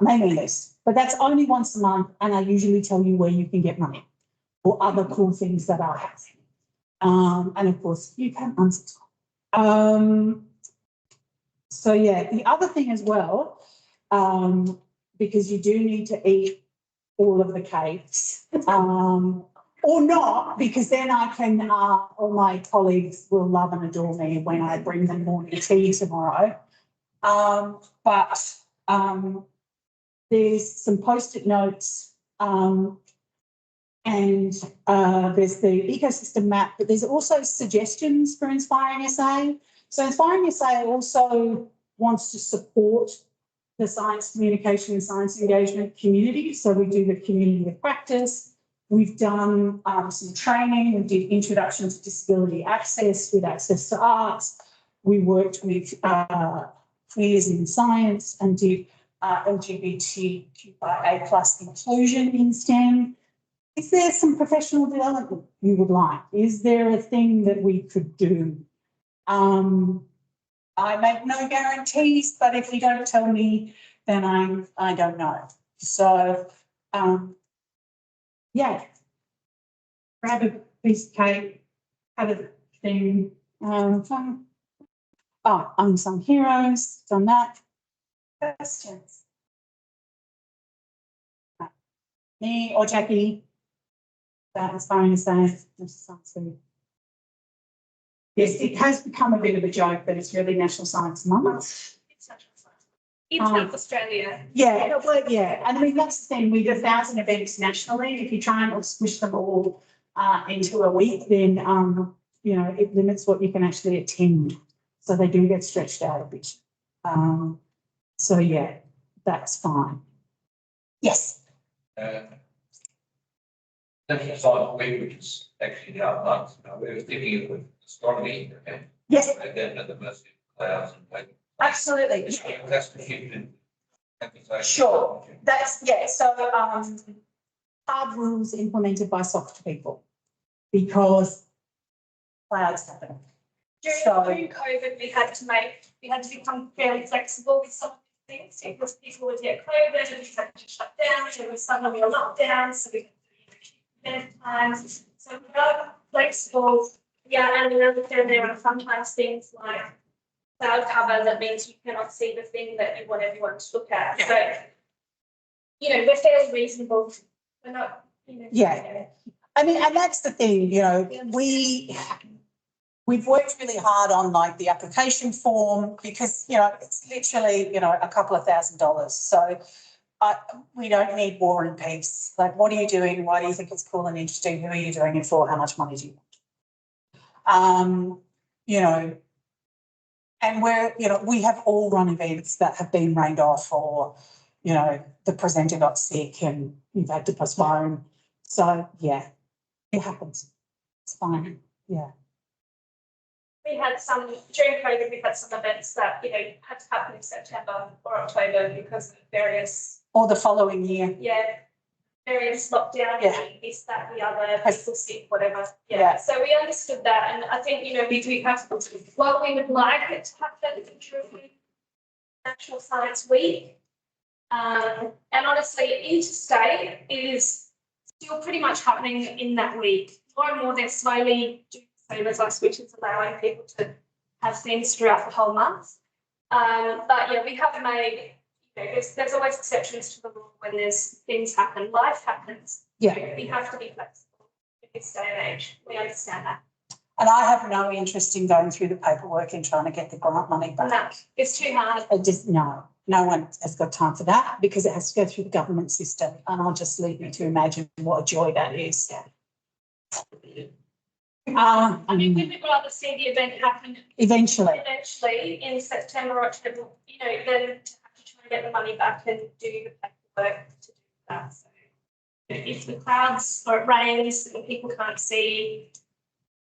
Speaker 1: mailing list. But that's only once a month, and I usually tell you where you can get money or other cool things that are happening. And of course, you can unsubscribe. So yeah, the other thing as well, because you do need to eat all of the cakes, or not, because then I can, all my colleagues will love and adore me when I bring them morning tea tomorrow. But there's some post-it notes, and there's the ecosystem map, but there's also suggestions for Inspiring SA. So Inspiring SA also wants to support the science communication and science engagement community. So we do the community of practice. We've done some training. We did introduction to disability access with access to arts. We worked with Queers in Science and did LGBTQIA+ inclusion in STEM. Is there some professional development you would like? Is there a thing that we could do? I make no guarantees, but if you don't tell me, then I don't know. So, yeah. Grab a piece of cake, have a thing, unsung heroes, done that. Questions? Me or Jackie? That is fine to say. Yes, it has become a bit of a joke, but it's really National Science Month.
Speaker 3: It's not Australia.
Speaker 1: Yeah, well, yeah, and I mean, that's the thing, we do 1,000 events nationally, if you try and squish them all into a week, then, you know, it limits what you can actually attend. So they do get stretched out a bit. So yeah, that's fine. Yes.
Speaker 4: National Science Week, which is actually our month, we were thinking of astronomy, okay?
Speaker 1: Yes,
Speaker 4: And then at the mercy of clouds and like.
Speaker 1: absolutely.
Speaker 4: That's the shift in.
Speaker 1: Sure. That's, yeah, so hard rules implemented by soft people because clouds happen.
Speaker 3: During COVID, we had to become fairly flexible with some of these things because people would get COVID and we had to shut down. There was suddenly a lockdown, so we had times. So we got flexible. Yeah, and we understand there are sometimes things like cloud cover that means you cannot see the thing that you want everyone to look at.
Speaker 1: Yeah.
Speaker 3: So, you know, we're fairly reasonable. We're not, you know.
Speaker 1: Yeah. I mean, and that's the thing, you know, we've worked really hard on like the application form because, you know, it's literally, you know, a couple of $1,000. So we don't need war and peace. Like, what are you doing? Why do you think it's cool and interesting? Who are you doing it for? How much money do you want? You know, and we have all run events that have been rained off or, you know, the presenter got sick and you've had to postpone. So yeah, it happens. It's fine. Yeah.
Speaker 3: We had during COVID, we had some events that, you know, had to happen in September or October because of various.
Speaker 1: Or the following year.
Speaker 3: Yeah. Various lockdowns,
Speaker 1: Yeah.
Speaker 3: this, that, the other, people sick, whatever.
Speaker 1: Yeah.
Speaker 3: So we understood that. And I think, you know, we have, while we would like it to happen during National Science Week, and honestly, interstate is still pretty much happening in that week. More and more, they're slowly doing the same as us, which is allowing people to have things throughout the whole month. But yeah, we have made, you know, there's always exceptions to the rule when there's things happen. Life happens.
Speaker 1: Yeah.
Speaker 3: We have to be flexible in this day and age. We understand that.
Speaker 1: And I have no interest in going through the paperwork and trying to get the grant money back.
Speaker 3: No, it's too hard.
Speaker 1: No one has got time for that because it has to go through the government system. And I'll just leave you to imagine what a joy that is.
Speaker 3: I mean, we would rather see the event happen
Speaker 1: Eventually.
Speaker 3: in September or October, you know, than to have to try and get the money back and do the paperwork to do that. So if the clouds or it rains and people can't see.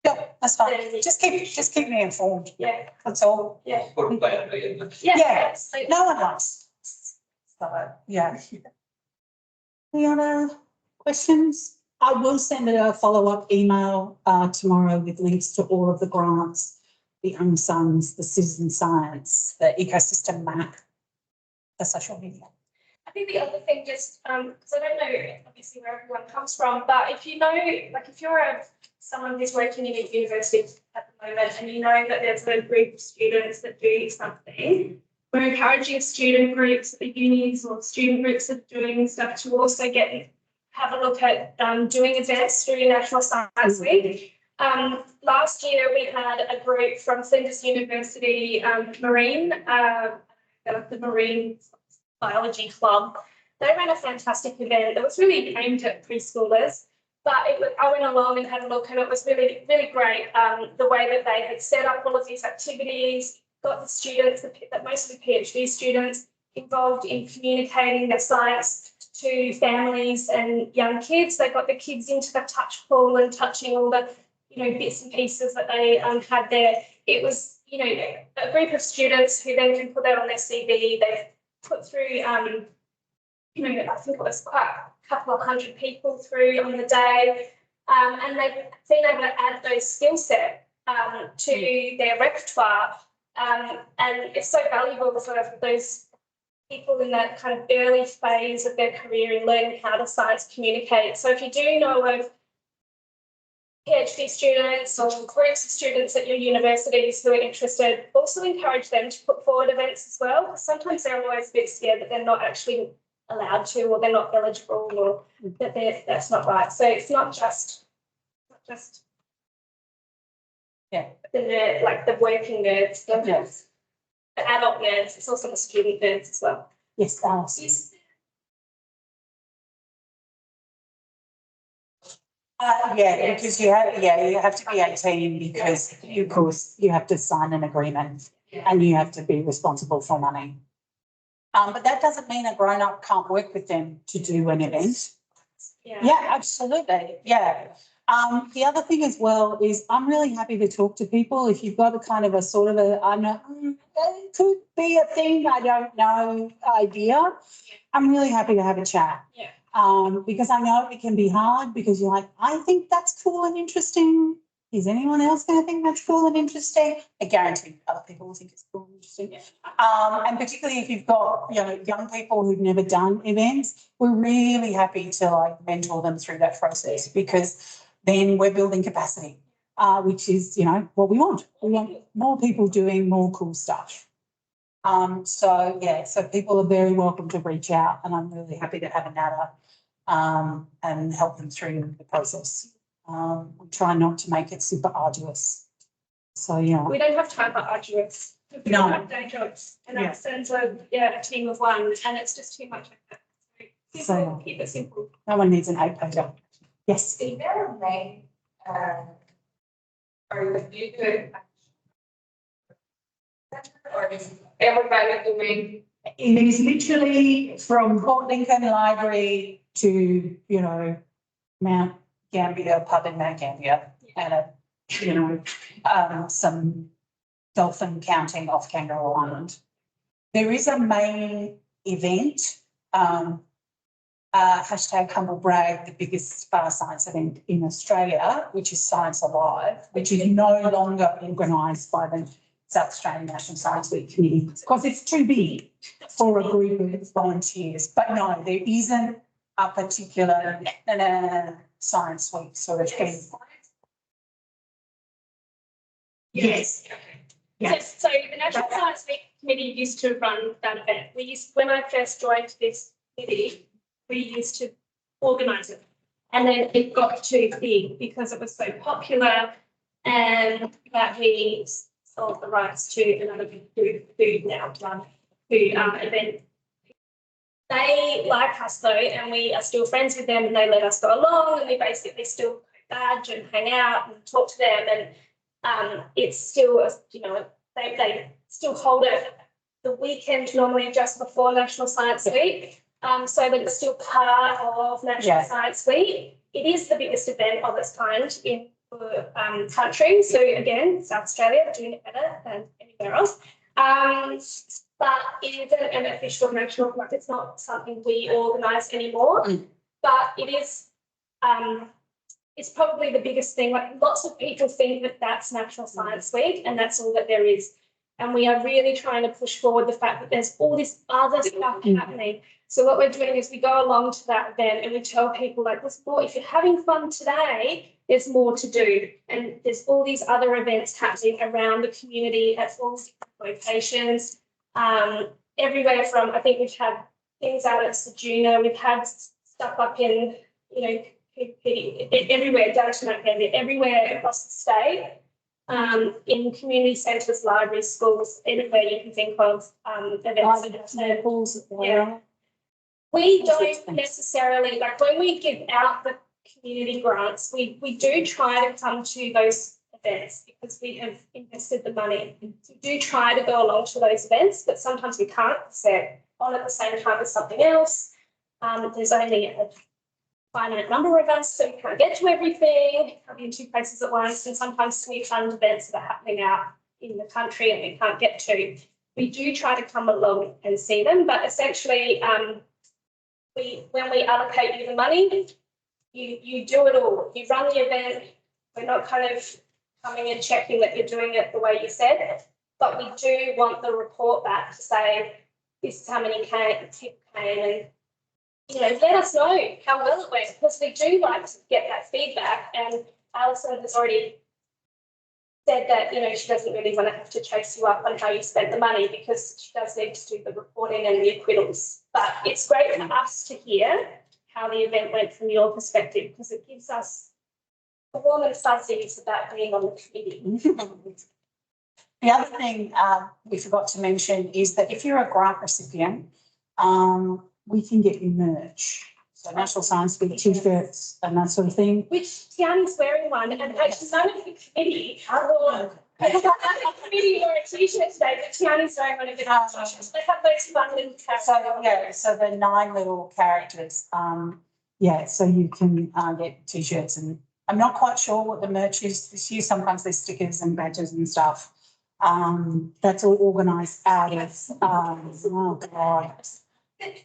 Speaker 1: Yeah, that's fine. Just keep me informed.
Speaker 3: Yeah.
Speaker 1: That's all.
Speaker 3: Yeah.
Speaker 4: Put a plan B in there.
Speaker 3: Yeah.
Speaker 1: Absolutely. No one likes. So, yeah. Any other questions? I will send a follow-up email tomorrow with links to all of the grants, the Unsungs, the citizen science, the ecosystem map, the social media.
Speaker 3: I think the other thing just, because I don't know obviously where everyone comes from, but if you know, like if you're someone who's working in a university at the moment and you know that there's a group of students that do something, we're encouraging student groups at the unis or student groups that are doing stuff to also have a look at doing events during National Science Week. Last year we had a group from Flinders University Marine, the Marine Biology Club. They ran a fantastic event. It was really aimed at preschoolers, but I went along and had a look and it was really, really great. The way that they had set up all of these activities, got the students, mostly PhD students, involved in communicating their science to families and young kids. They got the kids into the touch pool and touching all the, you know, bits and pieces that they had there. It was, you know, a group of students who then can put that on their CV. They've put through, you know, I think it was quite couple of hundred people through on the day. And they've been able to add those skill set to their repertoire. And it's so valuable for those people in that kind of early phase of their career in learning how to science communicate. So if you do know of PhD students or groups of students at your universities who are interested, also encourage them to put forward events as well. Sometimes they're always a bit scared that they're not actually allowed to, or they're not eligible, or that that's not right. So it's not just
Speaker 1: Yeah.
Speaker 3: the nerd, like the working nerds,
Speaker 1: Yes.
Speaker 3: the adult nerds, it's also the student nerds as well.
Speaker 1: Yes, Alice. Yeah, because you have to be 18 because of course you have to sign an agreement and you have to be responsible for money. But that doesn't mean a grown-up can't work with them to do an event. Yeah, absolutely. Yeah. The other thing as well is I'm really happy to talk to people. If you've got a kind of a sort of a, I know, it could be a thing, I don't know, idea, I'm really happy to have a chat.
Speaker 3: Yeah.
Speaker 1: Because I know it can be hard because you're like, I think that's cool and interesting. Is anyone else going to think that's cool and interesting? I guarantee other people will think it's cool and interesting. And particularly if you've got, young people who've never done events, we're really happy to like mentor them through that process because then we're building capacity, which is, what we want. We want more people doing more cool stuff. So people are very welcome to reach out and I'm really happy to have a natter and help them through the process. We try not to make it super arduous. So, yeah.
Speaker 3: We don't have time for arduous. We
Speaker 1: No.
Speaker 3: have day jobs and
Speaker 1: Yeah.
Speaker 3: that sends a team of one and it's just too much. Simple,
Speaker 1: So-
Speaker 3: keep it simple.
Speaker 1: No one needs an 8-pager. Yes.
Speaker 5: Is there a main, or if you could, or is everybody doing?
Speaker 1: It is literally from Port Lincoln Library to, Mount Gambier, pub in Mount Gambier and some dolphin counting off Kangaroo Island. There is a main event, hashtag humble brag, the biggest science event in Australia, which is Science Alive, which is no longer organised by the South Australian National Science Week Committee because it's too big for a group of volunteers. But no, there isn't a particular science week sort of thing. Yes.
Speaker 3: Yes. So the National Science Week Committee used to run that event. When I first joined this committee, we used to organise it. And then it got too big because it was so popular and that we sold the rights to another big food now run food event. They like us though, and we are still friends with them and they let us go along and we basically still badge and hang out and talk to them and it's still, they still hold it the weekend normally just before National Science Week, so that it's still part of National Science Week. It is the biggest event of its kind in the country. So again, South Australia doing it better than anywhere else. But it isn't an official national, like it's not something we organise anymore. But it is, it's probably the biggest thing. Like lots of people think that that's National Science Week and that's all that there is. And we are really trying to push forward the fact that there's all this other stuff happening. So what we're doing is we go along to that event and we tell people like, listen, if you're having fun today, there's more to do. And there's all these other events happening around the community at all different locations. Everywhere from, I think we've had things out at Sejuna, we've had stuff up in, everywhere, down to Mount Gambier, everywhere across the state. In community centres, libraries, schools, anywhere you can think of events. Yeah. We don't necessarily, like when we give out the community grants, we do try to come to those events because we have invested the money. So we do try to go along to those events, but sometimes we can't because they're on at the same time as something else. There's only a finite number of us, so we can't get to everything, can't be in two places at once, and sometimes we fund events that are happening out in the country and we can't get to. We do try to come along and see them, but essentially when we allocate you the money, you do it all. You run the event. We're not kind of coming and checking that you're doing it the way you said, but we do want the report back to say, this is how many people came, and let us know how well it went, because we do like to get that feedback. And Alison has already said that she doesn't really want to have to chase you up on how you spent the money, because she does need to do the reporting and the acquittals. But it's great for us to hear how the event went from your perspective, because it gives us the warm and fuzzies about being on the committee.
Speaker 1: The other thing we forgot to mention is that if you're a grant recipient, we can get you merch. So National Science Week t-shirts and that sort of thing.
Speaker 3: Which Tiana's wearing one, and actually none of the committee wore a t-shirt today, but Tiana's wearing one of the t-shirts. They have those fun little characters.
Speaker 1: So the 9 little characters, so you can get t-shirts, and I'm not quite sure what the merch is this year. Sometimes there's stickers and badges and stuff. That's all organised out of, oh God.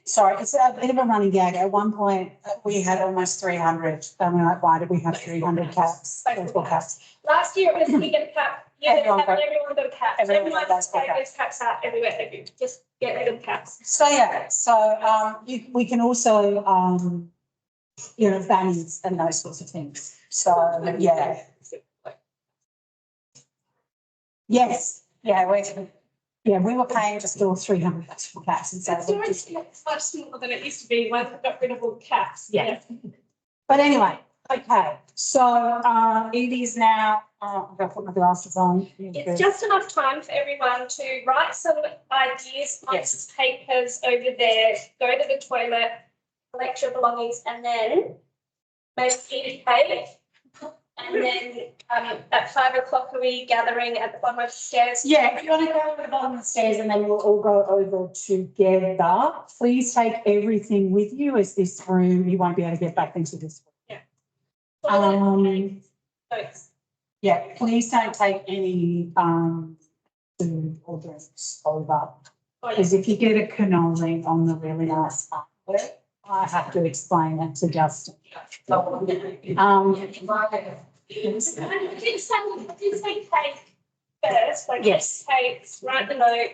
Speaker 1: Sorry, it's a bit of a running gag. At one point, we had almost 300. And we're like, why did we have 300 caps? Baseball caps.
Speaker 3: Last year it was we get a cap. Everyone got a cap. Everyone
Speaker 1: does
Speaker 3: take those caps out everywhere. Just get rid of caps.
Speaker 1: So we can also banners and those sorts of things. So yeah. Yes. Yeah, we were paying just all 300 bucks for caps, and so
Speaker 3: It's much smaller than it used to be when we got rid of all caps.
Speaker 1: Yeah. But anyway, okay. So it is now. I've got to put my glasses on.
Speaker 3: It's just enough time for everyone to write some ideas on
Speaker 1: Yes.
Speaker 3: some papers over there, go to the toilet, collect your belongings, and then maybe eat cake. And then at 5 o'clock, are we gathering at the bottom of the stairs?
Speaker 1: Yeah, if you want to go to the bottom of the stairs and then we'll all go over together. Please take everything with you, as this room, you won't be able to get back into this room.
Speaker 3: Notes.
Speaker 1: Yeah, please don't take any food or drinks over. Because if you get a cannoli on the really nice artwork, I have to explain it to Justin.
Speaker 3: I did say cake first. Like
Speaker 1: Yes.
Speaker 3: Cakes, write the note.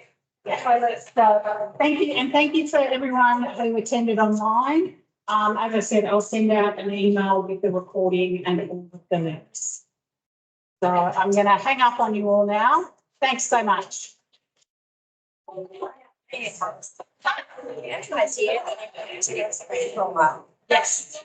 Speaker 3: Toilets.
Speaker 1: So thank you, and thank you for everyone who attended online. As I said, I'll send out an email with the recording and all of the links. So I'm going to hang up on you all now. Thanks so much. Yes.